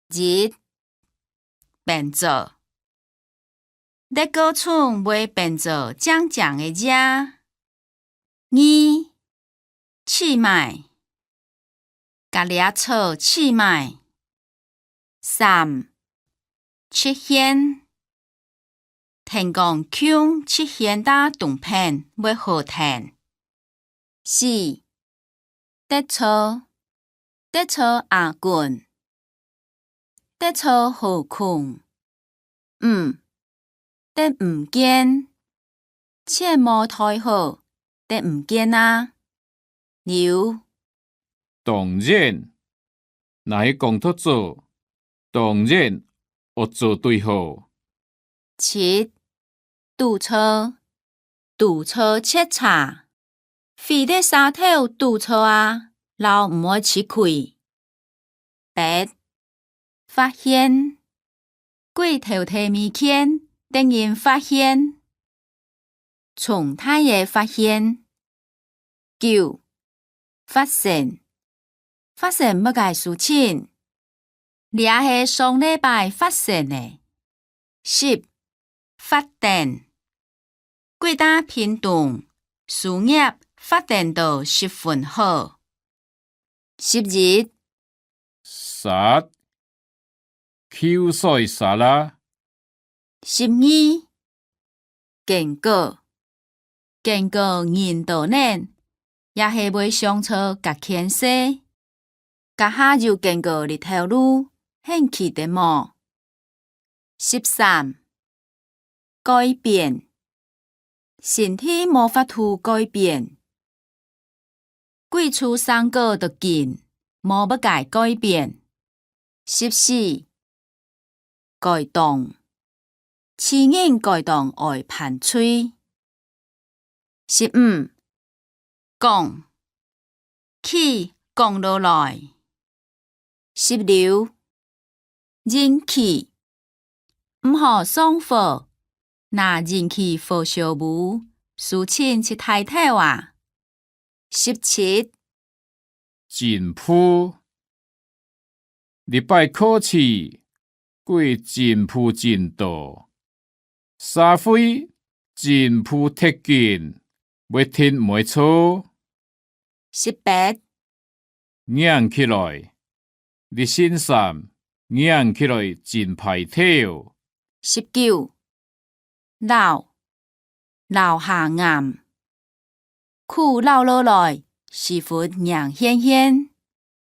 日变做，咧果厝袂变做酱酱的食。2试卖，甲掠草试卖。3出现，天公腔出现打动片要好听。4得草，得草阿棍，得草好困。5得毋见，切莫太好，得毋见啊。6当然，若是工作做，当然学做对好。7堵车，堵车切叉，飞在沙头堵车啊，老毋爱吃亏。8发现，过头提物件，等人发现，从太的发现。9发现，发现要解事情，掠是上礼拜发现的。10发展，过打平动，事业发展到十分好。11杀，口水杀啦。12见过，见过人道人，也是袂上错甲牵洗，甲下就见过日头路，很气的么。13改变，身体无法度改变，贵厝三个就紧，无要改改变。14改动，饲人改动爱盘喙。15讲，气讲落来。16人气，毋好送货，若人气火烧无，事情是太太啊。17进步，礼拜考试过进步进度，社会进步贴紧，要听袂错。18养起来，你身上养起来真歹睇哦。19老，老下岩，苦老落来，是份硬显显。